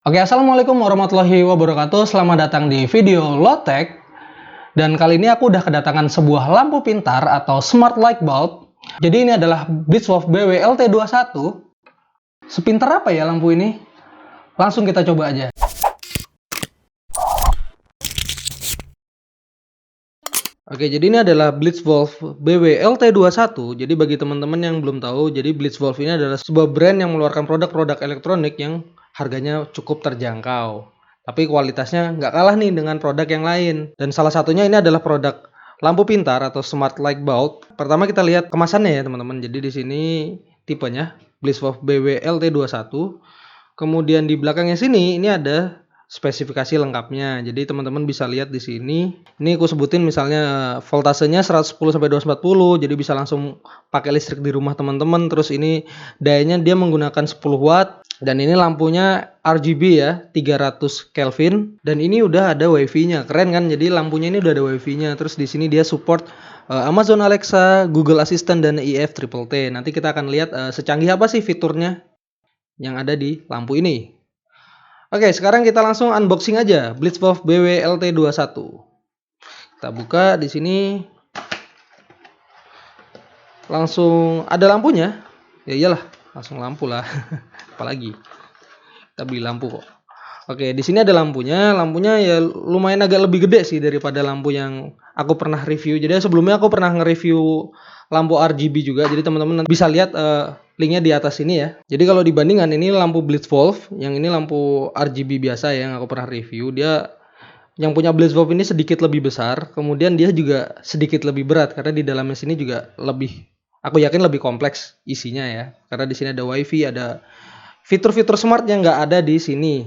Oke, assalamualaikum warahmatullahi wabarakatuh. Selamat datang di video Lotek. Dan kali ini aku udah kedatangan sebuah lampu pintar atau smart light bulb. Jadi ini adalah Blitzwolf BW LT21. Sepintar apa ya lampu ini? Langsung kita coba aja. Oke, jadi ini adalah Blitzwolf BW LT21. Jadi bagi teman-teman yang belum tahu, jadi Blitzwolf ini adalah sebuah brand yang mengeluarkan produk-produk elektronik yang harganya cukup terjangkau. Tapi kualitasnya nggak kalah nih dengan produk yang lain. Dan salah satunya ini adalah produk lampu pintar atau smart light bulb. Pertama kita lihat kemasannya ya teman-teman. Jadi di sini tipenya Blitzwolf BW LT21. Kemudian di belakangnya sini ini ada spesifikasi lengkapnya. Jadi teman-teman bisa lihat di sini. Ini aku sebutin misalnya voltasenya 110 sampai 240. Jadi bisa langsung pakai listrik di rumah teman-teman. Terus ini dayanya dia menggunakan 10 watt dan ini lampunya RGB ya, 300 Kelvin dan ini udah ada WiFi-nya. Keren kan? Jadi lampunya ini udah ada WiFi-nya. Terus di sini dia support Amazon Alexa, Google Assistant dan IFTTT. Nanti kita akan lihat secanggih apa sih fiturnya yang ada di lampu ini. Oke, sekarang kita langsung unboxing aja Blitzwolf BW LT21. Kita buka di sini. Langsung ada lampunya. Ya iyalah, langsung lampu lah. Apalagi kita beli lampu kok. Oke, di sini ada lampunya. Lampunya ya lumayan agak lebih gede sih daripada lampu yang aku pernah review. Jadi sebelumnya aku pernah nge-review lampu RGB juga. Jadi teman-teman bisa lihat linknya di atas ini ya. Jadi kalau dibandingkan ini lampu Blitzwolf, yang ini lampu RGB biasa ya, yang aku pernah review. Dia yang punya Blitzwolf ini sedikit lebih besar. Kemudian dia juga sedikit lebih berat karena di dalamnya sini juga lebih, aku yakin lebih kompleks isinya ya. Karena di sini ada WiFi, ada fitur-fitur smart yang nggak ada di sini.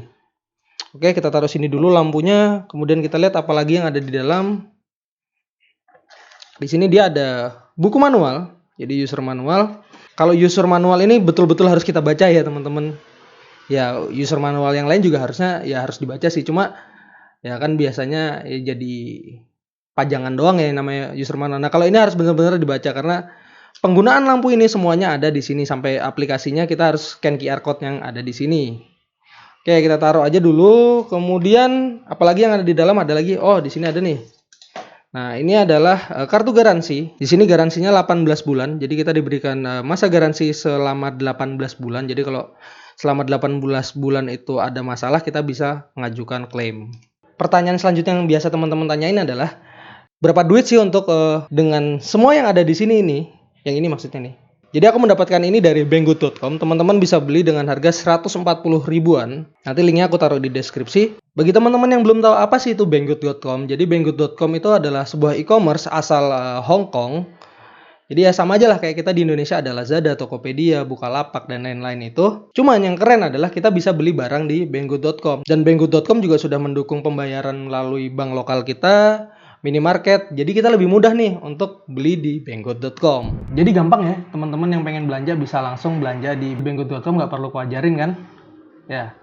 Oke, kita taruh sini dulu lampunya. Kemudian kita lihat apa lagi yang ada di dalam. Di sini dia ada buku manual, jadi user manual. Kalau user manual ini betul-betul harus kita baca ya teman-teman. Ya user manual yang lain juga harusnya ya harus dibaca sih. Cuma ya kan biasanya ya jadi pajangan doang ya namanya user manual. Nah kalau ini harus benar-benar dibaca karena penggunaan lampu ini semuanya ada di sini sampai aplikasinya kita harus scan QR code yang ada di sini. Oke, kita taruh aja dulu. Kemudian apalagi yang ada di dalam ada lagi. Oh, di sini ada nih. Nah, ini adalah kartu garansi. Di sini garansinya 18 bulan. Jadi kita diberikan masa garansi selama 18 bulan. Jadi kalau selama 18 bulan itu ada masalah, kita bisa mengajukan klaim. Pertanyaan selanjutnya yang biasa teman-teman tanyain adalah berapa duit sih untuk dengan semua yang ada di sini ini? Yang ini maksudnya nih. Jadi aku mendapatkan ini dari banggood.com. Teman-teman bisa beli dengan harga 140 ribuan. Nanti linknya aku taruh di deskripsi. Bagi teman-teman yang belum tahu apa sih itu banggood.com. Jadi banggood.com itu adalah sebuah e-commerce asal Hong Kong. Jadi ya sama aja lah kayak kita di Indonesia ada Lazada, Tokopedia, Bukalapak dan lain-lain itu. Cuman yang keren adalah kita bisa beli barang di banggood.com. Dan banggood.com juga sudah mendukung pembayaran melalui bank lokal kita, minimarket. Jadi kita lebih mudah nih untuk beli di banggood.com. Jadi gampang ya, teman-teman yang pengen belanja bisa langsung belanja di banggood.com, nggak perlu aku ajarin kan? Ya.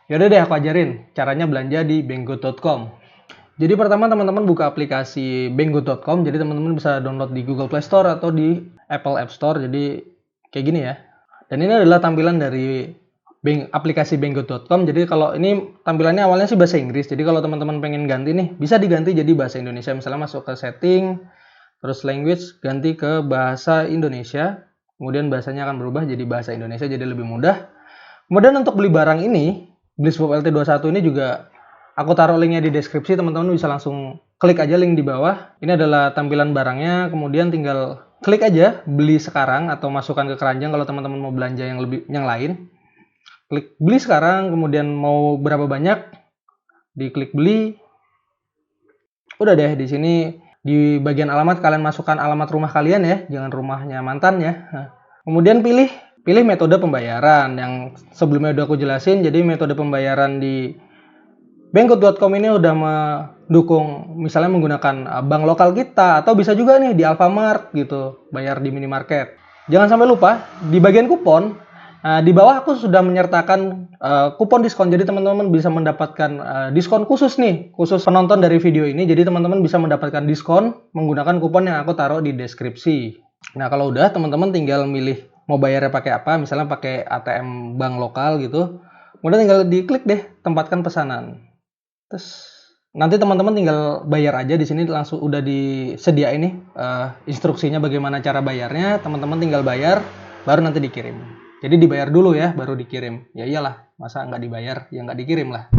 Yaudah deh aku ajarin caranya belanja di banggood.com. Jadi pertama teman-teman buka aplikasi banggood.com. Jadi teman-teman bisa download di Google Play Store atau di Apple App Store. Jadi kayak gini ya. Dan ini adalah tampilan dari aplikasi banggood.com. Jadi kalau ini tampilannya awalnya sih bahasa Inggris. Jadi kalau teman-teman pengen ganti nih, bisa diganti jadi bahasa Indonesia. Misalnya masuk ke setting, terus language, ganti ke bahasa Indonesia. Kemudian bahasanya akan berubah jadi bahasa Indonesia, jadi lebih mudah. Kemudian untuk beli barang ini, Blitzwolf LT21 ini juga aku taruh linknya di deskripsi. Teman-teman bisa langsung klik aja link di bawah. Ini adalah tampilan barangnya. Kemudian tinggal klik aja beli sekarang atau masukkan ke keranjang kalau teman-teman mau belanja yang lain. Klik beli sekarang, kemudian mau berapa banyak, diklik beli. Udah deh, di sini di bagian alamat kalian masukkan alamat rumah kalian ya, jangan rumahnya mantan ya. Nah, kemudian pilih metode pembayaran yang sebelumnya udah aku jelasin. Jadi metode pembayaran di banggood.com ini udah mendukung misalnya menggunakan bank lokal kita atau bisa juga nih di Alfamart gitu, bayar di minimarket. Jangan sampai lupa di bagian kupon. Nah, di bawah aku sudah menyertakan kupon diskon. Jadi teman-teman bisa mendapatkan diskon khusus nih, khusus penonton dari video ini. Jadi teman-teman bisa mendapatkan diskon menggunakan kupon yang aku taruh di deskripsi. Nah, kalau udah teman-teman tinggal milih mau bayarnya pakai apa, misalnya pakai ATM bank lokal gitu. Kemudian tinggal diklik deh tempatkan pesanan. Terus nanti teman-teman tinggal bayar aja di sini langsung udah disediain nih instruksinya bagaimana cara bayarnya. Teman-teman tinggal bayar baru nanti dikirim. Jadi dibayar dulu ya baru dikirim. Ya iyalah, masa nggak dibayar ya nggak dikirim lah.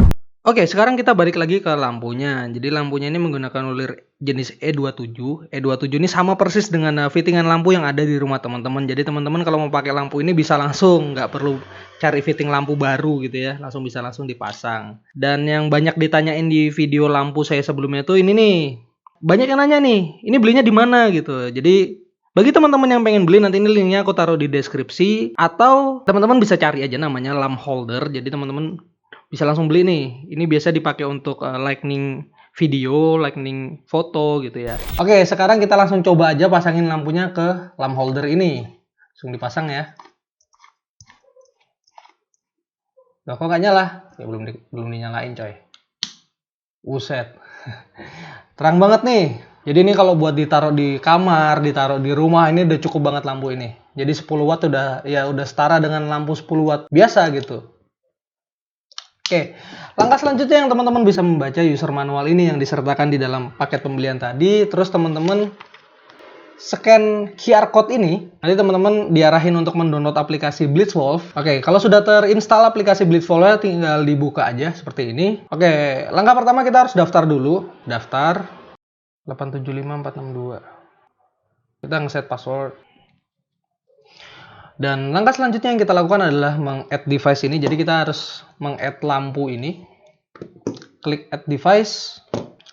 Oke, sekarang kita balik lagi ke lampunya. Jadi lampunya ini menggunakan ulir jenis E27. E27 ini sama persis dengan fittingan lampu yang ada di rumah teman-teman. Jadi teman-teman kalau mau pakai lampu ini bisa langsung, nggak perlu cari fitting lampu baru gitu ya. Langsung bisa langsung dipasang. Dan yang banyak ditanyain di video lampu saya sebelumnya tuh ini nih. Banyak yang nanya nih, ini belinya di mana gitu. Jadi bagi teman-teman yang pengen beli, nanti ini linknya aku taruh di deskripsi. Atau teman-teman bisa cari aja namanya lamp holder. Jadi teman-teman bisa langsung beli nih. Ini biasa dipakai untuk lightning video, lightning foto gitu ya. Oke, sekarang kita langsung coba aja pasangin lampunya ke lamp holder ini. Langsung dipasang ya. Loh, kok nggak nyala? Ya belum dinyalain coy. Buset. Terang banget nih. Jadi ini kalau buat ditaruh di kamar, ditaruh di rumah, ini udah cukup banget lampu ini. Jadi 10 watt udah setara dengan lampu 10 watt biasa gitu. Oke, langkah selanjutnya yang teman-teman bisa membaca user manual ini yang disertakan di dalam paket pembelian tadi. Terus teman-teman scan QR code ini. Nanti teman-teman diarahin untuk mendownload aplikasi Blitzwolf. Oke, kalau sudah terinstall aplikasi Blitzwolf tinggal dibuka aja seperti ini. Oke, langkah pertama kita harus daftar dulu. Daftar 875462. Kita ngeset password. Dan langkah selanjutnya yang kita lakukan adalah meng-add device ini. Jadi kita harus meng-add lampu ini. Klik add device,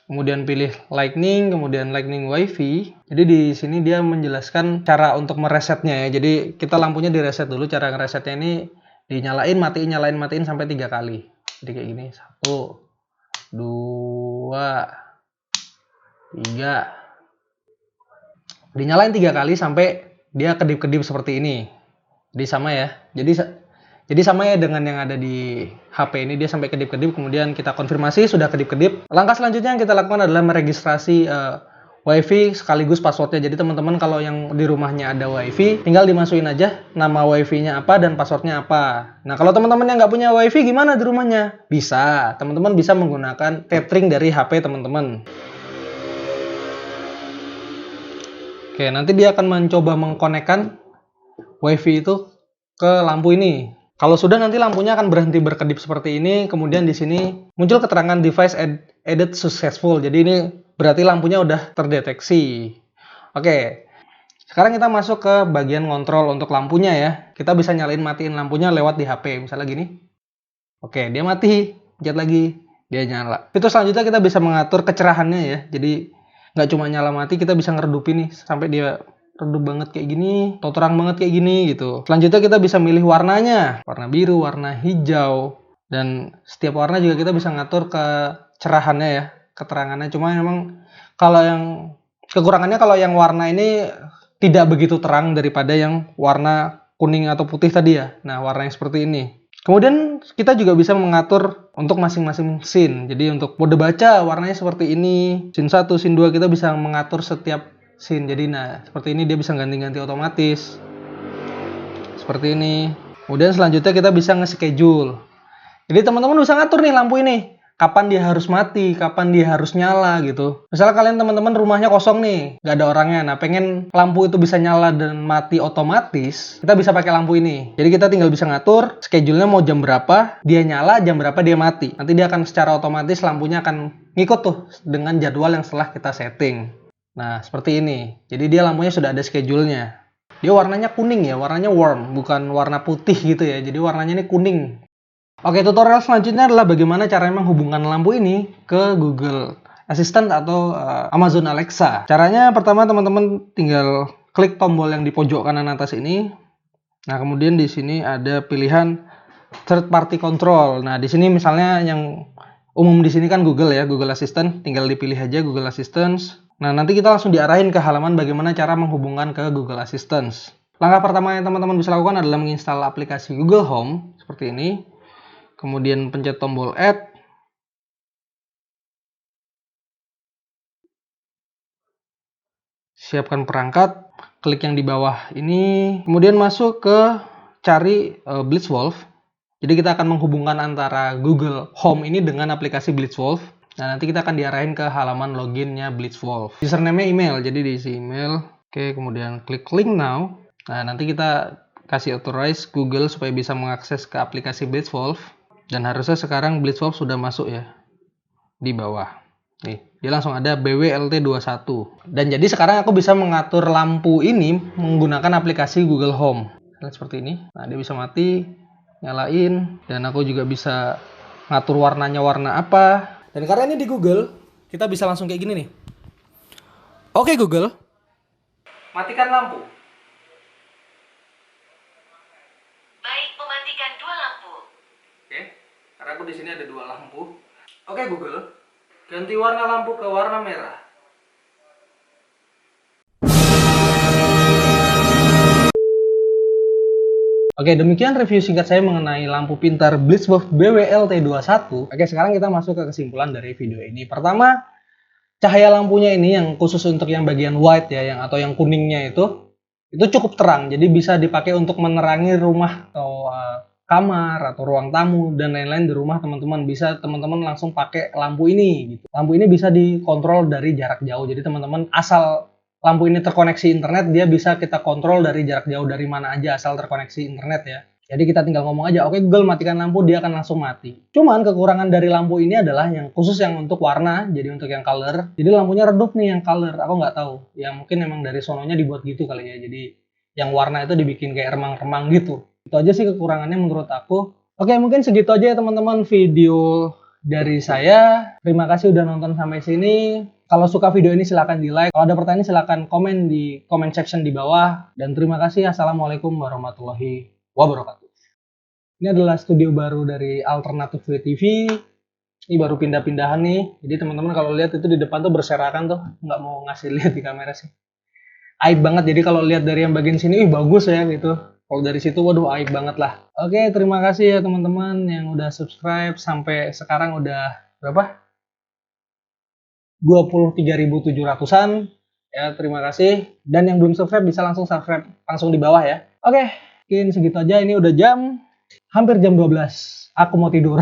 kemudian pilih lightning, kemudian lightning wifi. Jadi di sini dia menjelaskan cara untuk meresetnya ya. Jadi kita lampunya direset dulu. Cara ngeresetnya ini dinyalain, matiin sampai 3 kali. Jadi kayak gini. 1, 2, 3. Dinyalain 3 kali sampai dia kedip-kedip seperti ini. Jadi sama ya. Jadi sama ya dengan yang ada di HP ini, dia sampai kedip-kedip, kemudian kita konfirmasi sudah kedip-kedip. Langkah selanjutnya yang kita lakukan adalah meregistrasi WiFi sekaligus passwordnya. Jadi teman-teman kalau yang di rumahnya ada WiFi, tinggal dimasukin aja nama WiFi-nya apa dan passwordnya apa. Nah kalau teman-teman yang nggak punya WiFi gimana di rumahnya? Bisa, teman-teman bisa menggunakan tethering dari HP teman-teman. Oke, nanti dia akan mencoba mengkonekkan WiFi itu ke lampu ini. Kalau sudah nanti lampunya akan berhenti berkedip seperti ini. Kemudian di sini muncul keterangan device added successful. Jadi ini berarti lampunya udah terdeteksi. Oke. Sekarang kita masuk ke bagian kontrol untuk lampunya ya. Kita bisa nyalain matiin lampunya lewat di HP. Misalnya gini. Oke, dia mati. Pencet lagi, dia nyala. Fitur selanjutnya kita bisa mengatur kecerahannya ya. Jadi nggak cuma nyala mati, kita bisa ngeredupin nih sampai dia redup banget kayak gini, atau terang banget kayak gini gitu. Selanjutnya kita bisa milih warnanya, warna biru, warna hijau, dan setiap warna juga kita bisa ngatur kecerahannya ya, keterangannya. Cuma memang kalau yang kekurangannya kalau yang warna ini tidak begitu terang daripada yang warna kuning atau putih tadi ya. Nah, warna yang seperti ini. Kemudian kita juga bisa mengatur untuk masing-masing scene. Jadi untuk mode baca warnanya seperti ini. Scene 1, scene 2 kita bisa mengatur setiap scene. Jadi nah seperti ini dia bisa ganti-ganti otomatis seperti ini. Kemudian selanjutnya kita bisa nge-schedule. Jadi teman-teman bisa ngatur nih lampu ini kapan dia harus mati, kapan dia harus nyala gitu. Misalnya kalian teman-teman rumahnya kosong nih, nggak ada orangnya, nah pengen lampu itu bisa nyala dan mati otomatis, kita bisa pakai lampu ini. Jadi kita tinggal bisa ngatur schedule-nya mau jam berapa dia nyala, jam berapa dia mati. Nanti dia akan secara otomatis lampunya akan ngikut tuh dengan jadwal yang setelah kita setting. Nah, seperti ini. Jadi dia lampunya sudah ada schedule-nya. Dia warnanya kuning ya, warnanya warm, bukan warna putih gitu ya. Jadi warnanya ini kuning. Oke, tutorial selanjutnya adalah bagaimana cara menghubungkan lampu ini ke Google Assistant atau Amazon Alexa. Caranya pertama teman-teman tinggal klik tombol yang di pojok kanan atas ini. Nah, kemudian di sini ada pilihan third party control. Nah, di sini misalnya yang umum di sini kan Google ya, Google Assistant, tinggal dipilih aja Google Assistant. Nah, nanti kita langsung diarahin ke halaman bagaimana cara menghubungkan ke Google Assistant. Langkah pertama yang teman-teman bisa lakukan adalah menginstal aplikasi Google Home seperti ini. Kemudian pencet tombol add. Siapkan perangkat. klik yang di bawah ini, kemudian masuk ke cari Blitzwolf. Jadi kita akan menghubungkan antara Google Home ini dengan aplikasi Blitzwolf. Nah, nanti kita akan diarahin ke halaman loginnya Blitzwolf. Username-nya email, jadi diisi email. Oke, kemudian klik link now. Nah, nanti kita kasih authorize Google supaya bisa mengakses ke aplikasi Blitzwolf. Dan harusnya sekarang Blitzwolf sudah masuk ya di bawah. Nih, dia langsung ada BWLT21. Dan jadi sekarang aku bisa mengatur lampu ini menggunakan aplikasi Google Home. Lihat seperti ini. Nah, dia bisa mati, nyalain, dan aku juga bisa ngatur warnanya warna apa. Dan karena ini di Google, kita bisa langsung kayak gini nih. Oke Google, matikan lampu. Baik, mematikan 2 lampu. Oke, karena aku di sini ada 2 lampu. Oke Google, ganti warna lampu ke warna merah. Oke, demikian review singkat saya mengenai lampu pintar Blitzwolf BWLT21. Oke, sekarang kita masuk ke kesimpulan dari video ini. Pertama, cahaya lampunya ini yang khusus untuk yang bagian white ya, atau yang kuningnya itu cukup terang. Jadi bisa dipakai untuk menerangi rumah atau kamar atau ruang tamu dan lain-lain di rumah teman-teman. Bisa teman-teman langsung pakai lampu ini gitu. Lampu ini bisa dikontrol dari jarak jauh. Jadi teman-teman asal lampu ini terkoneksi internet, dia bisa kita kontrol dari jarak jauh, dari mana aja asal terkoneksi internet ya. Jadi kita tinggal ngomong aja, oke Google matikan lampu, dia akan langsung mati. Cuman kekurangan dari lampu ini adalah yang khusus yang untuk warna, jadi untuk yang color. Jadi lampunya redup nih yang color, aku nggak tahu. Ya mungkin emang dari sononya dibuat gitu kali ya. Jadi yang warna itu dibikin kayak remang-remang gitu. Itu aja sih kekurangannya menurut aku. Oke, mungkin segitu aja ya teman-teman video dari saya. Terima kasih udah nonton sampai sini. Kalau suka video ini silahkan di like. Kalau ada pertanyaan silahkan komen di comment section di bawah. Dan terima kasih. Assalamualaikum warahmatullahi wabarakatuh. Ini adalah studio baru dari Alternatif TV. Ini baru pindah-pindahan nih. Jadi teman-teman kalau lihat itu di depan tuh berserakan tuh. Nggak mau ngasih lihat di kamera sih. Aib banget. Jadi kalau lihat dari yang bagian sini, bagus ya gitu. Kalau dari situ, waduh aib banget lah. Oke, terima kasih ya teman-teman yang udah subscribe. Sampai sekarang udah berapa? 23.700-an. Ya, terima kasih. Dan yang belum subscribe bisa langsung subscribe langsung di bawah ya. Oke, mungkin segitu aja. Ini udah hampir jam 12. Aku mau tidur.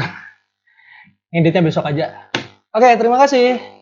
Editnya besok aja. Oke, terima kasih.